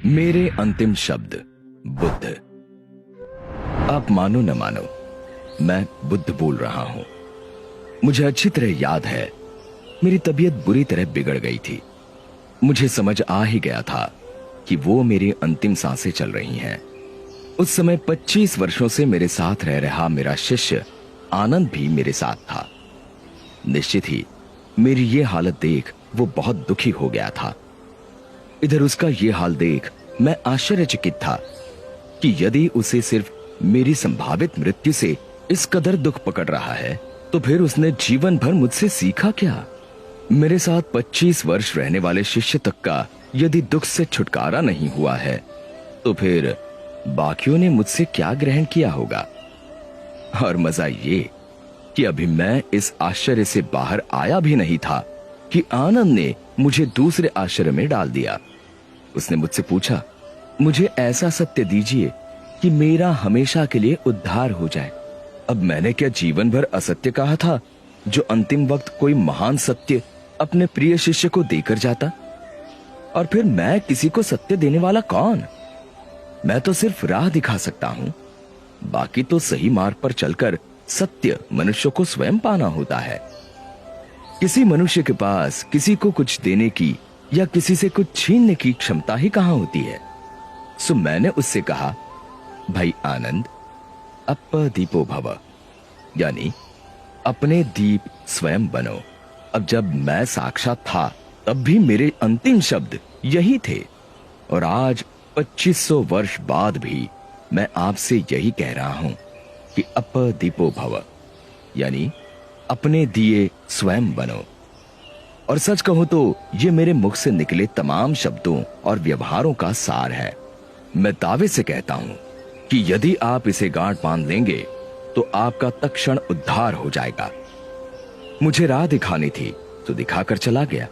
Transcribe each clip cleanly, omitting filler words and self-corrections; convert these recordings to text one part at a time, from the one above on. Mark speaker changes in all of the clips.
Speaker 1: मेरे अंतिम शब्द बुद्ध। आप मानो न मानो, मैं बुद्ध बोल रहा हूं। मुझे अच्छी तरह याद है, मेरी तबीयत बुरी तरह बिगड़ गई थी। मुझे समझ आ ही गया था कि वो मेरी अंतिम सांसें चल रही हैं। उस समय 25 वर्षों से मेरे साथ रह रहा मेरा शिष्य आनंद भी मेरे साथ था। निश्चित ही मेरी ये हालत देख वो बहुत दुखी हो गया था। इधर उसका ये हाल देख मैं आश्चर्यचकित था कि यदि उसे सिर्फ मेरी संभावित मृत्यु से इस कदर दुख पकड़ रहा है, तो फिर उसने जीवन भर मुझसे सीखा क्या? मेरे साथ 25 वर्ष रहने वाले शिष्य तक का यदि दुख से छुटकारा नहीं हुआ है, तो फिर बाकियों ने मुझसे क्या ग्रहण किया होगा? और मजा ये कि अभी मैं इस आश्चर्य से बाहर आया भी नहीं था कि आनंद ने मुझे दूसरे आश्चर्य में डाल दिया। उसने मुझसे पूछा, मुझे ऐसा सत्य दीजिए कि मेरा हमेशा के लिए उद्धार हो जाए। अब मैंने क्या जीवन भर असत्य कहा था, जो अंतिम वक्त कोई महान सत्य अपने प्रिय शिष्य को देकर जाता? और फिर मैं किसी को सत्य देने वाला कौन? मैं तो सिर्फ राह दिखा सकता हूं। बाकी तो सही मार्ग पर चलकर सत्य मनुष्य को स्वयं पाना होता है। किसी मनुष्य के पास किसी को कुछ देने की या किसी से कुछ छीनने की क्षमता ही कहां होती है। सो मैंने उससे कहा, भाई आनंद, अप्प दीपो भव, यानी अपने दीप स्वयं बनो। अब जब मैं साक्षात था तब भी मेरे अंतिम शब्द यही थे, और आज 2500 वर्ष बाद भी मैं आपसे यही कह रहा हूं कि अप दीपो भव, यानी अपने दिए स्वयं बनो। और सच कहूं तो ये मेरे मुख से निकले तमाम शब्दों और व्यवहारों का सार है। मैं दावे से कहता हूं कि यदि आप इसे गांठ बांध लेंगे तो आपका तत्क्षण उद्धार हो जाएगा। मुझे राह दिखानी थी तो दिखाकर चला गया।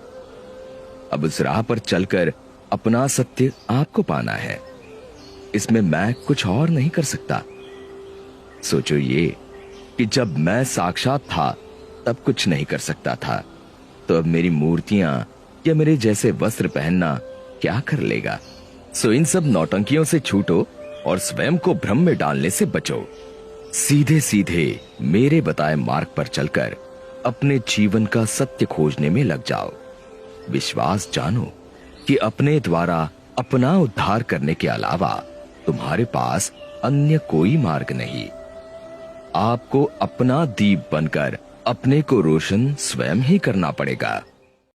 Speaker 1: अब उस राह पर चलकर अपना सत्य आपको पाना है। इसमें मैं कुछ और नहीं कर सकता। सोचो ये कि जब मैं साक्षात था तब कुछ नहीं कर सकता था, तो अब मेरी मूर्तियां या मेरे जैसे वस्त्र पहनना क्या कर लेगा? सो इन सब नौटंकियों से छूटो और स्वयं को भ्रम में डालने से बचो। सीधे सीधे मेरे बताए मार्ग पर चलकर अपने जीवन का सत्य खोजने में लग जाओ। विश्वास जानो कि अपने द्वारा अपना उद्धार करने के अलावा तुम्हारे पास अन्य कोई मार्ग नहीं। आपको अपना दीप बनकर अपने को रोशन स्वयं ही करना पड़ेगा।